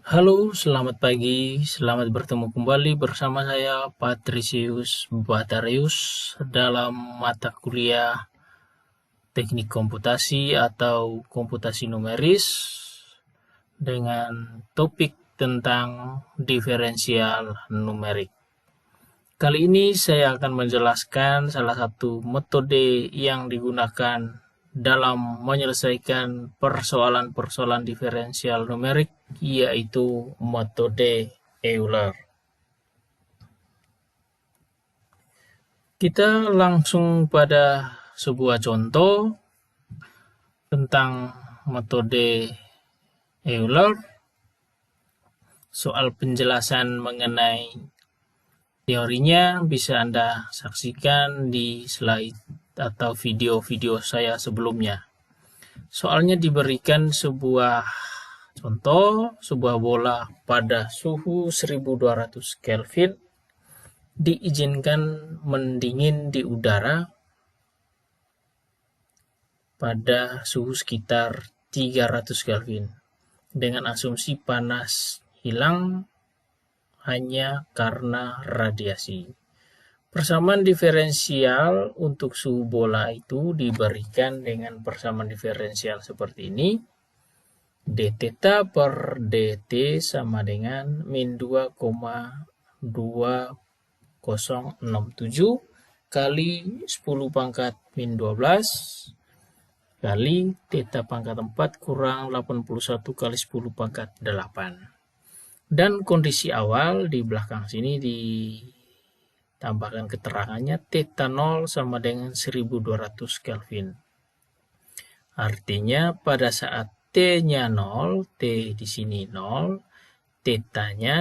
Halo, selamat pagi. Selamat bertemu kembali bersama saya Patricius Batarius dalam mata kuliah Teknik Komputasi atau Komputasi Numeris dengan topik tentang diferensial numerik. Kali ini saya akan menjelaskan salah satu metode yang digunakan dalam menyelesaikan persoalan-persoalan diferensial numerik, yaitu metode Euler. Kita langsung pada sebuah contoh tentang metode Euler. Soal penjelasan mengenai teorinya bisa Anda saksikan di slide atau video-video saya sebelumnya. Soalnya diberikan sebuah contoh, sebuah bola pada suhu 1200 Kelvin diizinkan mendingin di udara pada suhu sekitar 300 Kelvin dengan asumsi panas hilang hanya karena radiasi. Persamaan diferensial untuk suhu bola itu diberikan dengan persamaan diferensial seperti ini. D theta per dt sama dengan min 2,2067 kali 10 pangkat min 12 kali theta pangkat 4 kurang 81 kali 10 pangkat 8. Dan kondisi awal di belakang sini ditambahkan keterangannya theta 0 sama dengan 1200 Kelvin. Artinya pada saat T-nya 0, T di sini 0,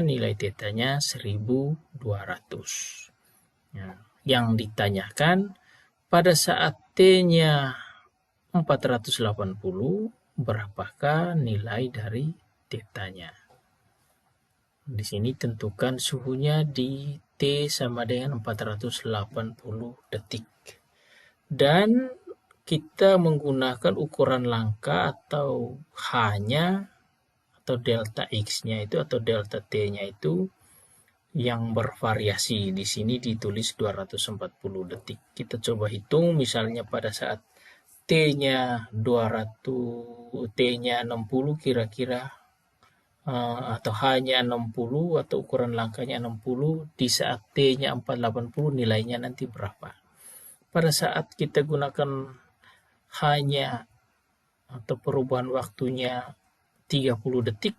nilai tetanya 1200. Nah, yang ditanyakan pada saat T-nya 480, berapakah nilai dari tetanya? Di sini tentukan suhunya di T sama dengan 480 detik. Dan kita menggunakan ukuran langka atau H-nya atau delta X-nya itu atau delta T-nya itu yang bervariasi. Di sini ditulis 240 detik. Kita coba hitung misalnya pada saat T-nya 60 kira-kira atau H-nya 60 atau ukuran langkanya 60, di saat T-nya 480 nilainya nanti berapa. Pada saat kita gunakan H-nya atau perubahan waktunya 30 detik,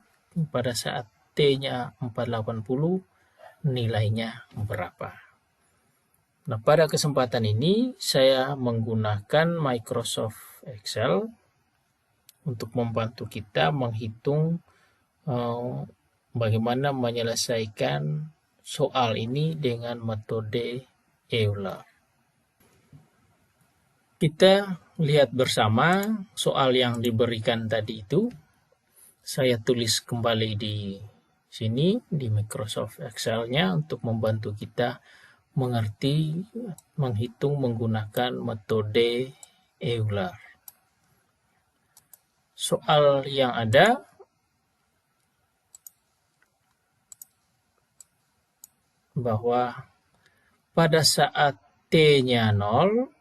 pada saat T-nya 480 nilainya berapa. Nah, pada kesempatan ini saya menggunakan Microsoft Excel untuk membantu kita menghitung bagaimana menyelesaikan soal ini dengan metode Euler. Kita lihat bersama soal yang diberikan tadi itu. Saya tulis kembali di sini di Microsoft Excel-nya untuk membantu kita mengerti menghitung menggunakan metode Euler. Soal yang ada bahwa pada saat T-nya 0,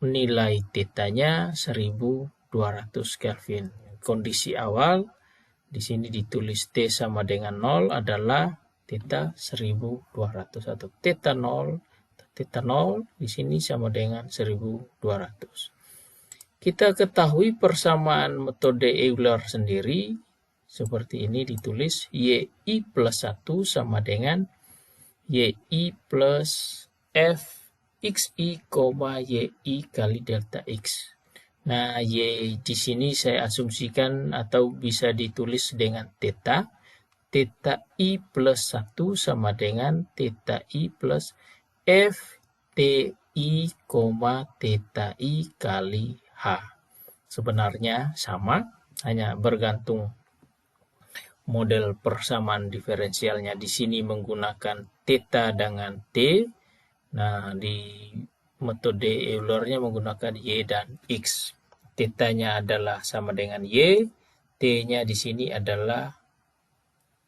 nilai tetanya 1200 Kelvin. Kondisi awal di sini ditulis T sama dengan 0 adalah theta 1200 atau theta 0 di sini sama dengan 1200. Kita ketahui persamaan metode Euler sendiri seperti ini ditulis YI plus 1 sama dengan YI plus F XI, YI kali delta X. Nah, Y di sini saya asumsikan atau bisa ditulis dengan theta. Theta I plus 1 sama dengan theta I plus F TI, theta I kali H. Sebenarnya sama, hanya bergantung model persamaan diferensialnya. Di sini menggunakan theta dengan T. Nah, di metode Euler-nya menggunakan Y dan X. Theta-nya adalah sama dengan Y, T-nya di sini adalah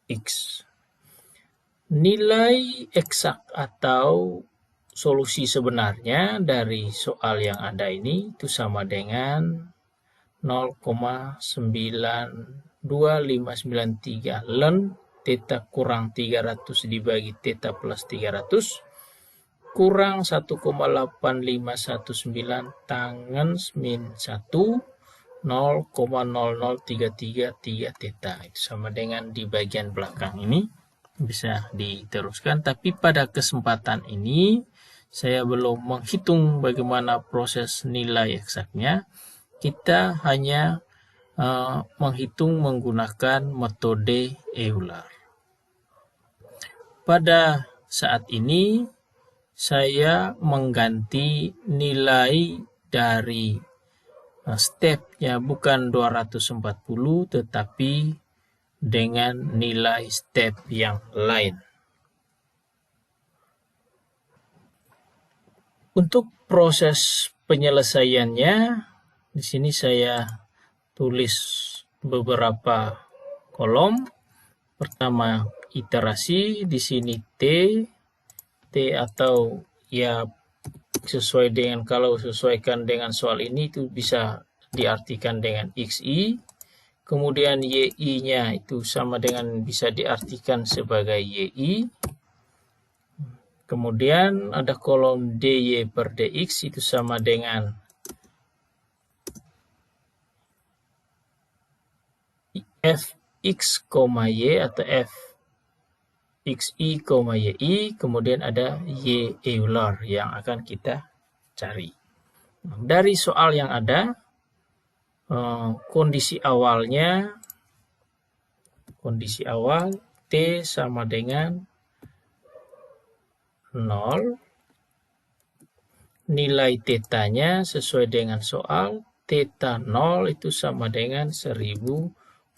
X. Nilai eksak atau solusi sebenarnya dari soal yang ada ini itu sama dengan 0,92593 ln theta kurang 300 dibagi theta plus 300 kurang 1,8519 tangen min 1 0,00333 theta. Itu sama dengan di bagian belakang ini bisa diteruskan, tapi pada kesempatan ini saya belum menghitung bagaimana proses nilai eksaknya. Kita hanya menghitung menggunakan metode Euler. Pada saat ini saya mengganti nilai dari stepnya bukan 240 tetapi dengan nilai step yang lain. Untuk proses penyelesaiannya, di sini saya tulis beberapa kolom. Pertama iterasi, di sini T atau ya sesuai dengan, kalau sesuaikan dengan soal ini itu bisa diartikan dengan XI. Kemudian YI-nya itu sama dengan bisa diartikan sebagai YI. Kemudian ada kolom DY per DX itu sama dengan Fx, Y atau Fxi, YI. Kemudian ada Y Euler yang akan kita cari. Dari soal yang ada, kondisi awal T sama dengan 0, nilai tetanya sesuai dengan soal, theta 0 itu sama dengan 1200.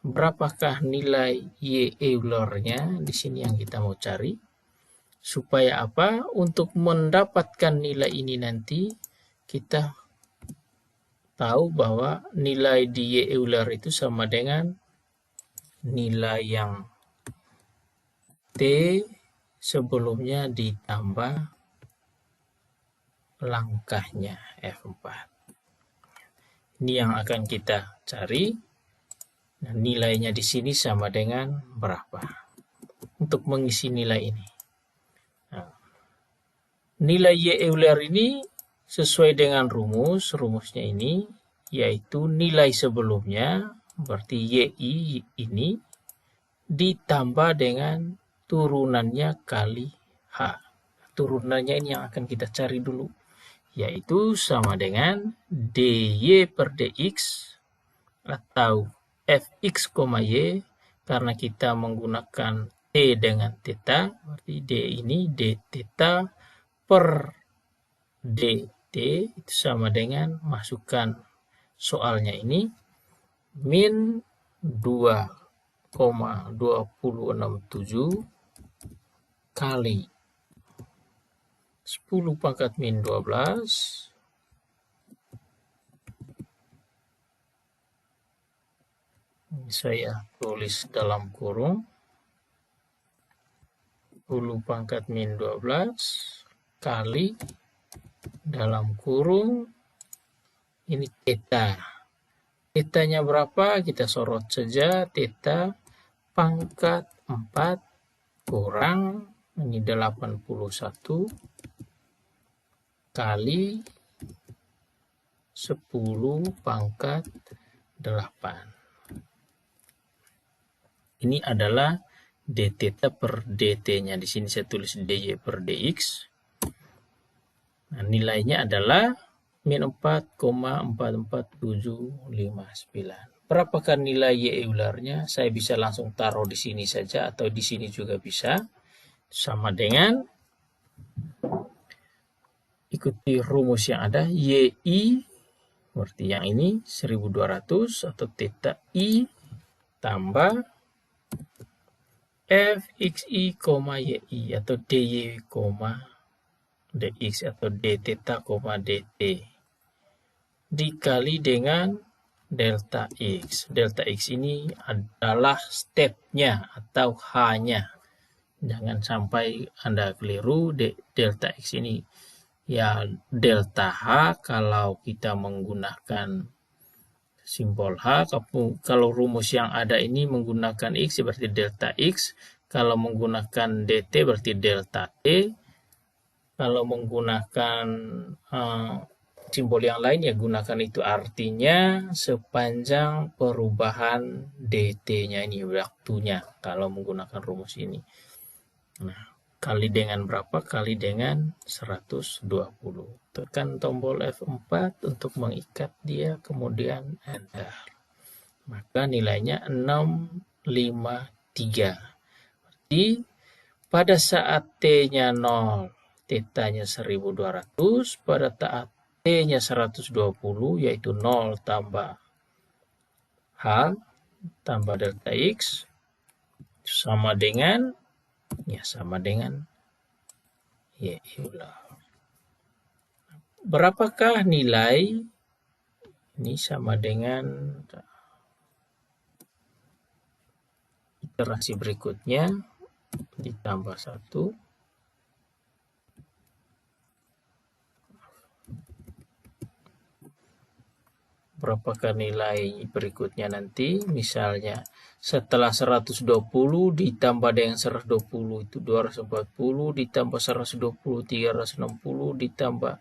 Berapakah nilai Y Euler-nya? Di sini yang kita mau cari. Supaya apa? Untuk mendapatkan nilai ini nanti kita tahu bahwa nilai di Y Euler itu sama dengan nilai yang T sebelumnya ditambah langkahnya F4. Ini yang akan kita cari. Nah, nilainya di sini sama dengan berapa? Untuk mengisi nilai ini. Nah, nilai Y Euler ini sesuai dengan rumusnya ini, yaitu nilai sebelumnya, berarti YI ini, ditambah dengan turunannya kali H. Turunannya ini yang akan kita cari dulu, yaitu sama dengan DY per DX atau Fx, Y, karena kita menggunakan T dengan theta, berarti D ini D theta per dt itu sama dengan, masukkan soalnya ini, min 2,2067 kali 10 pangkat min 12 saya tulis dalam kurung 10 pangkat min 12 kali dalam kurung ini theta. Theta-nya berapa? Kita sorot saja. Theta pangkat 4 kurang ini 81 kali 10 pangkat 8. Ini adalah d theta per dt-nya. Di sini saya tulis dy per dx. Nah, nilainya adalah min 4,44759. Berapakah nilai Y Euler-nya? Saya bisa langsung taruh di sini saja atau di sini juga bisa. Sama dengan, ikuti rumus yang ada, YI berarti yang ini 1200 atau theta I tambah Fxi, YI atau dy, dx atau d theta, dt dikali dengan delta X. Delta X ini adalah stepnya atau H-nya. Jangan sampai Anda keliru, delta X ini ya delta H kalau kita menggunakan simbol H. Kalau rumus yang ada ini menggunakan X berarti delta X. Kalau menggunakan DT berarti delta T. Kalau menggunakan simbol yang lain ya gunakan itu, artinya sepanjang perubahan dt-nya ini waktunya kalau menggunakan rumus ini. Nah, kali dengan berapa? Kali dengan 120. Tekan tombol F4 untuk mengikat dia, kemudian enter. Maka nilainya 653. Berarti pada saat T-nya 0, θ-nya 1200, pada saat T-nya 120, yaitu 0 tambah H tambah delta X, sama dengan Y Euler. Berapakah nilai? Ini sama dengan iterasi berikutnya, ditambah 1. Berapakah nilai berikutnya nanti? Misalnya setelah 120 ditambah dengan 120 itu 240, ditambah 120 360, ditambah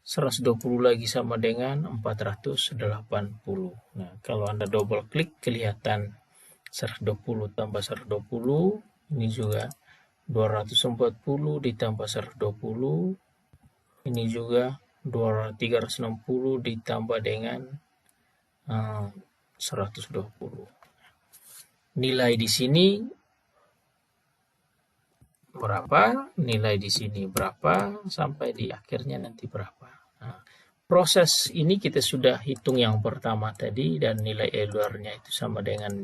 120 lagi sama dengan 480. Nah, kalau Anda double klik kelihatan 120 tambah 120, ini juga 240 ditambah 120, ini juga 360 ditambah dengan 120. Nilai di sini berapa? Nilai di sini berapa? Sampai di akhirnya nanti berapa? Nah, proses ini kita sudah hitung yang pertama tadi dan nilai Euler-nya itu sama dengan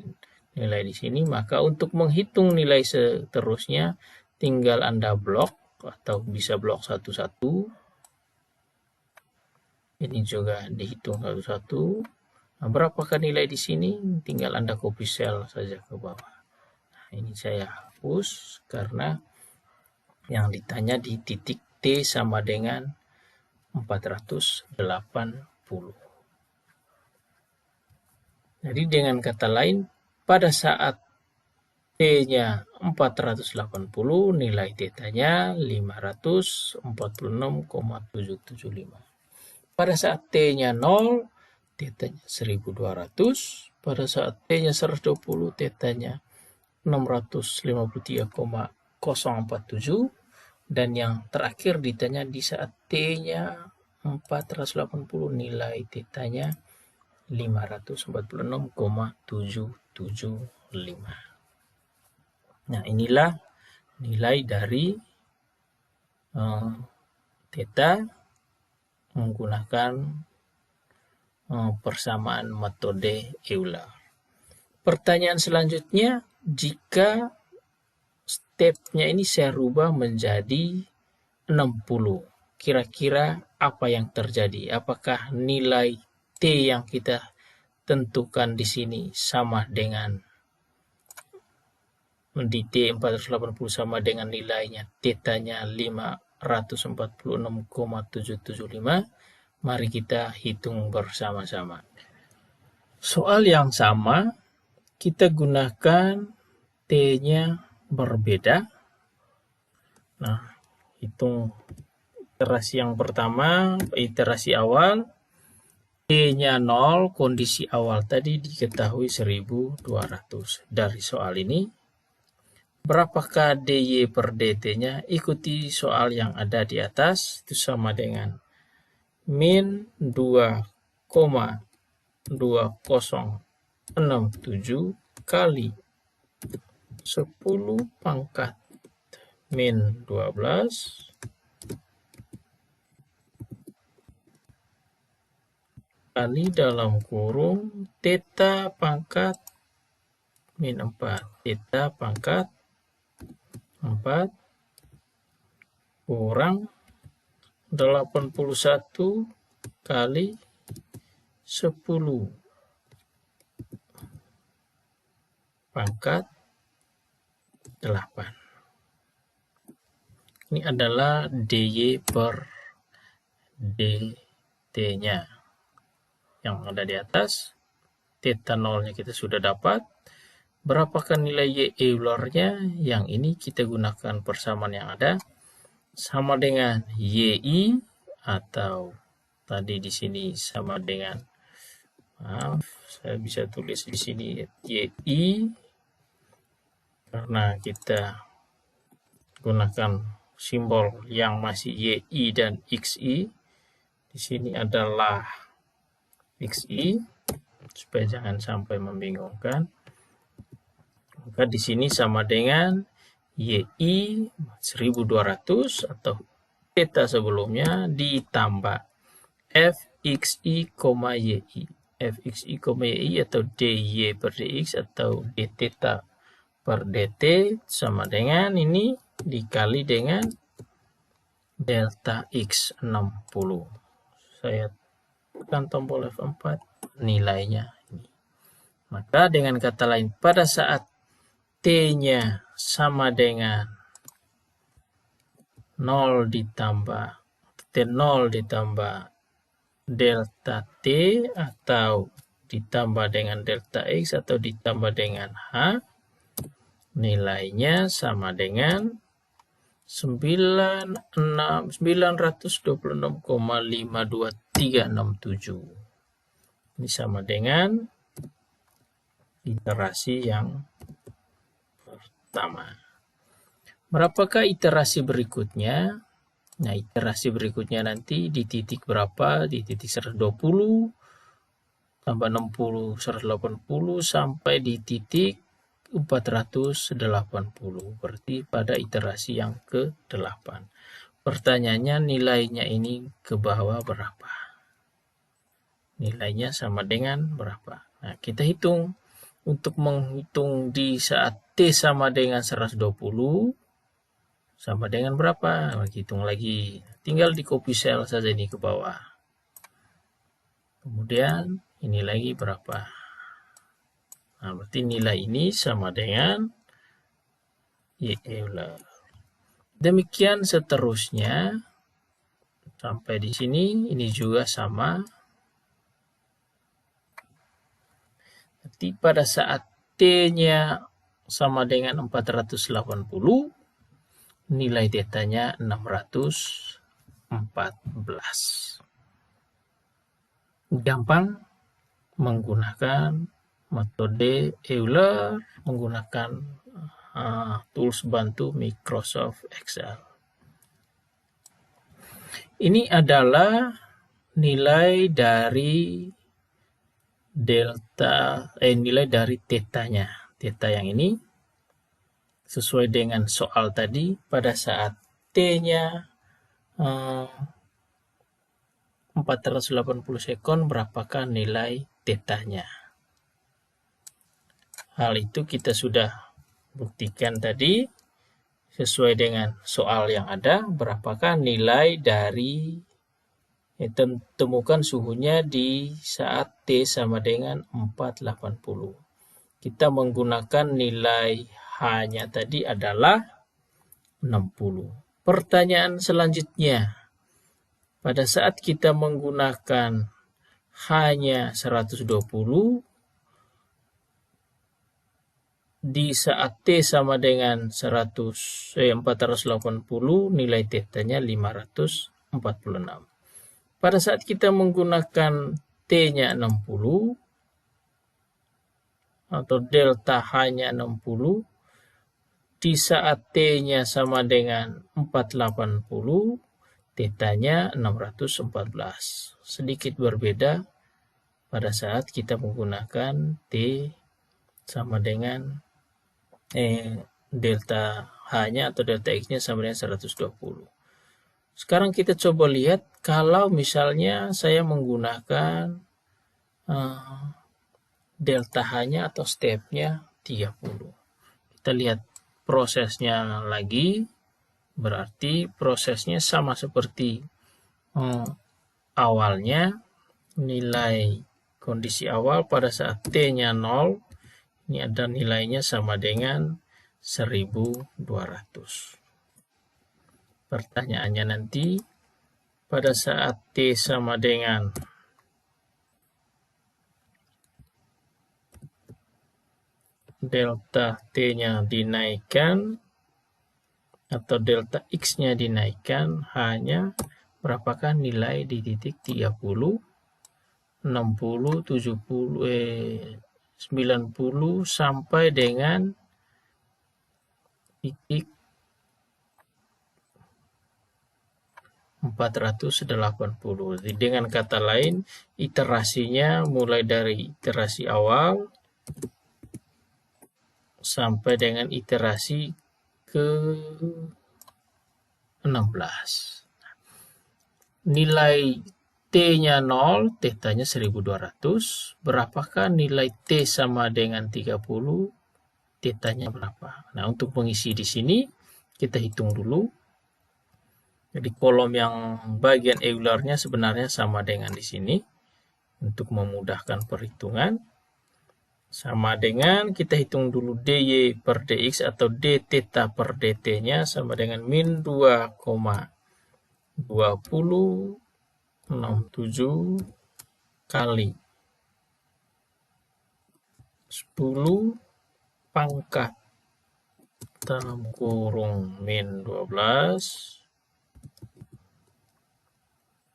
nilai di sini. Maka untuk menghitung nilai seterusnya tinggal Anda blok atau bisa blok satu-satu. Ini juga dihitung satu-satu. Nah, berapakah nilai di sini? Tinggal Anda copy cell saja ke bawah. Nah, ini saya hapus karena yang ditanya di titik T sama dengan 480. Jadi dengan kata lain, pada saat T-nya 480, nilai θ-nya 546,775. Pada saat T-nya 0, θ-nya 1200. Pada saat T-nya 120, θ-nya 653,047. Dan yang terakhir ditanya di saat T-nya 480, nilai θ-nya 546,775. Nah, inilah nilai dari θ menggunakan persamaan metode Euler. Pertanyaan selanjutnya, jika stepnya ini saya rubah menjadi 60, kira-kira apa yang terjadi? Apakah nilai T yang kita tentukan di sini sama dengan di T 480 sama dengan nilainya θ-nya 546,775? Mari kita hitung bersama-sama. Soal yang sama, kita gunakan T-nya berbeda. Nah, hitung iterasi yang pertama, iterasi awal. T-nya 0, kondisi awal tadi diketahui 1200. Dari soal ini, berapakah dy per dt-nya? Ikuti soal yang ada di atas, itu sama dengan min 2,2067 kali 10 pangkat min 12 kali dalam kurung θ pangkat min 4. θ pangkat 4 kurang 81 kali 10 pangkat 8. Ini adalah DY per DT-nya. Yang ada di atas, theta 0-nya kita sudah dapat. Berapakah nilai Y Euler-nya? Yang ini kita gunakan persamaan yang ada. Sama dengan YI, atau tadi di sini sama dengan, maaf, saya bisa tulis di sini YI, karena kita gunakan simbol yang masih YI dan XI. Di sini adalah XI, supaya jangan sampai membingungkan. Maka di sini sama dengan YI 1200 atau theta sebelumnya ditambah FXI, YI. FXI, YI atau DY per DX atau D theta per DT sama dengan ini dikali dengan delta X 60. Saya tekan tombol F4, nilainya ini. Maka dengan kata lain, pada saat T-nya sama dengan 0 ditambah T0 ditambah delta T atau ditambah dengan delta X atau ditambah dengan H, nilainya sama dengan 926,52367. Ini sama dengan iterasi yang pertama. Berapakah iterasi berikutnya? Nah, iterasi berikutnya nanti di titik berapa? Di titik 120, tambah 60, 180, sampai di titik 480. Berarti pada iterasi yang ke-8. Pertanyaannya, nilainya ini ke bawah berapa? Nilainya sama dengan berapa? Nah, kita hitung. Untuk menghitung di saat T sama dengan 120, sama dengan berapa? Nah, hitung lagi. Tinggal di copy cell saja ini ke bawah. Kemudian ini lagi berapa? Nah, berarti nilai ini sama dengan Y Euler. Demikian seterusnya. Sampai di sini, ini juga sama. Jadi pada saat T-nya sama dengan 480, nilai tetanya 614. Gampang menggunakan metode Euler, menggunakan tools bantu Microsoft Excel. Ini adalah nilai dari nilai dari tetanya. Teta yang ini sesuai dengan soal tadi, pada saat T-nya 480 sekon, berapakah nilai tetanya? Hal itu kita sudah buktikan tadi sesuai dengan soal yang ada. Berapakah nilai dari temukan suhunya di saat T sama dengan 480. Kita menggunakan nilai H-nya tadi adalah 60. Pertanyaan selanjutnya, pada saat kita menggunakan H-nya 120, di saat T sama dengan 480, nilai tetanya 546. Pada saat kita menggunakan T-nya 60, atau delta H-nya 60, di saat T-nya sama dengan 480, tetanya 614. Sedikit berbeda pada saat kita menggunakan T sama dengan delta H-nya atau delta X-nya sama dengan 120. Sekarang kita coba lihat kalau misalnya saya menggunakan delta H-nya atau stepnya 30. Kita lihat prosesnya lagi, berarti prosesnya sama seperti awalnya. Nilai kondisi awal pada saat T-nya 0, ini ada nilainya sama dengan 1200. Pertanyaannya nanti, pada saat T sama dengan delta T-nya dinaikkan atau delta X-nya dinaikkan, hanya berapakah nilai di titik 30, 60, 70, 90 sampai dengan titik 480. Jadi dengan kata lain, iterasinya mulai dari iterasi awal sampai dengan iterasi ke 16. Nilai T-nya 0, θ-nya 1200. Berapakah nilai T sama dengan 30? θ-nya berapa? Nah, untuk mengisi di sini, kita hitung dulu. Jadi kolom yang bagian Eulernya sebenarnya sama dengan di sini. Untuk memudahkan perhitungan, sama dengan kita hitung dulu dy per dx atau dθ per dt-nya sama dengan min 2,2067 kali 10 pangkat dalam kurung min 12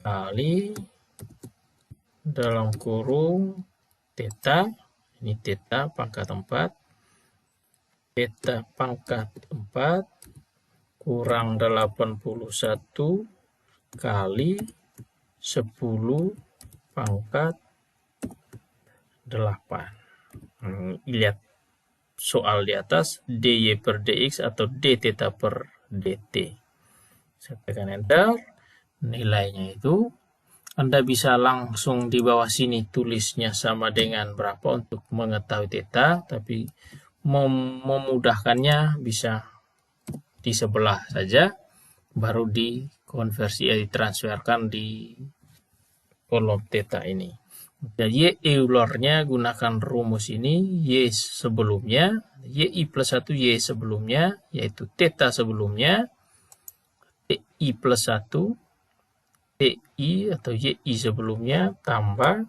kali dalam kurung θ, ini θ pangkat 4, θ pangkat 4 kurang 81 kali 10 pangkat 8. Lihat soal di atas, dy per dx atau dθ per dt. Saya tekan enter, nilainya itu Anda bisa langsung di bawah sini tulisnya sama dengan berapa untuk mengetahui θ, tapi memudahkannya bisa di sebelah saja, baru dikonversi, ditransferkan di kolom θ ini. Jadi Eulernya gunakan rumus ini, Y sebelumnya, Y plus 1 Y sebelumnya, yaitu θ sebelumnya, TI plus 1, TI atau YI sebelumnya, tambah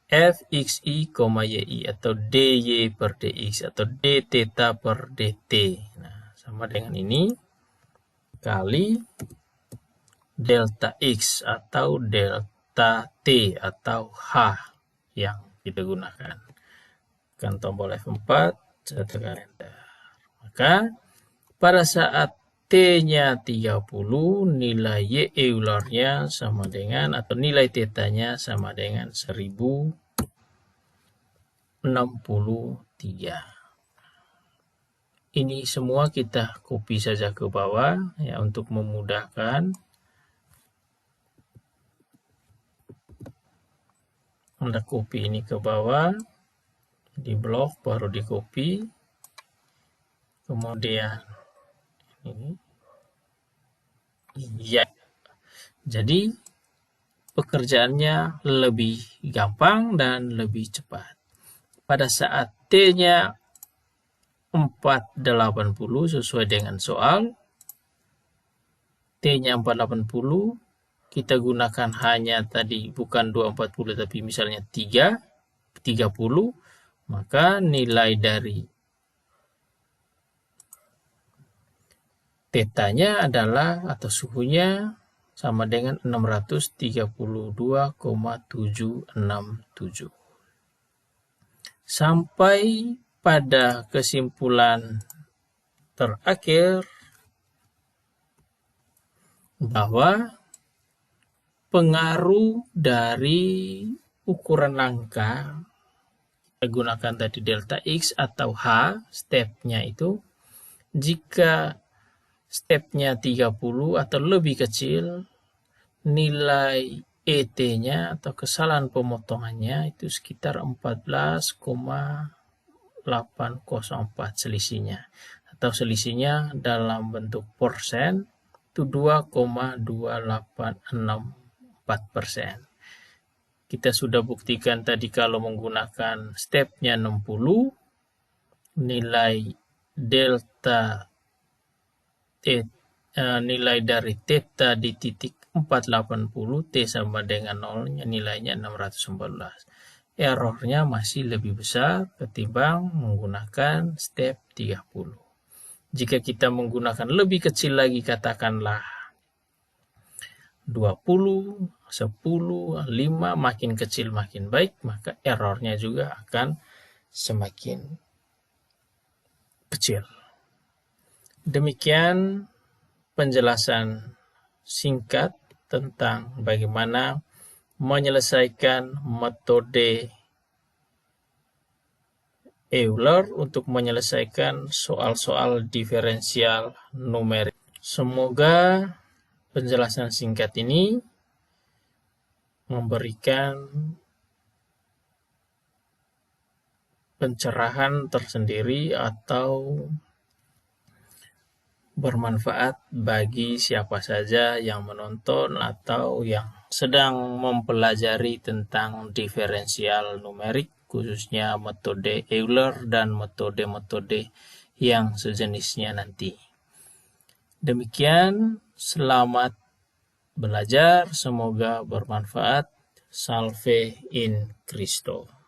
FXI, YI atau DY per DX atau dθ per dt. Nah, sama dengan ini, kali delta X atau delta T atau H yang kita gunakan. Tekan tombol F4, saya tekan enter. Maka pada saat T-nya 30, nilai Y Eulernya sama dengan, atau nilai θ-nya sama dengan 1063. Ini semua kita copy saja ke bawah ya untuk memudahkan. Anda copy ini ke bawah, di blok baru di copy. Kemudian ini. Ya. Jadi pekerjaannya lebih gampang dan lebih cepat. Pada saat T-nya 480 sesuai dengan soal, T-nya 480, kita gunakan hanya tadi bukan 240 tapi misalnya 30, maka nilai dari θ-nya adalah atau suhunya sama dengan 632,767. Sampai pada kesimpulan terakhir bahwa pengaruh dari ukuran langkah, kita gunakan tadi delta X atau H, stepnya itu, jika stepnya 30 atau lebih kecil, nilai ET-nya atau kesalahan pemotongannya itu sekitar 14,804 selisihnya. Atau selisihnya dalam bentuk persen itu 2,2864%. Kita sudah buktikan tadi kalau menggunakan stepnya 60, nilai delta nilai dari theta di titik 480, T sama dengan 0, nilainya 614. Errornya masih lebih besar ketimbang menggunakan step 30. Jika kita menggunakan lebih kecil lagi, katakanlah 20, 10, 5, makin kecil makin baik, maka errornya juga akan semakin kecil. Demikian penjelasan singkat tentang bagaimana menyelesaikan metode Euler untuk menyelesaikan soal-soal diferensial numerik. Semoga penjelasan singkat ini memberikan pencerahan tersendiri atau bermanfaat bagi siapa saja yang menonton atau yang sedang mempelajari tentang diferensial numerik, khususnya metode Euler dan metode-metode yang sejenisnya nanti. Demikian, selamat belajar, semoga bermanfaat. Salve in Christo.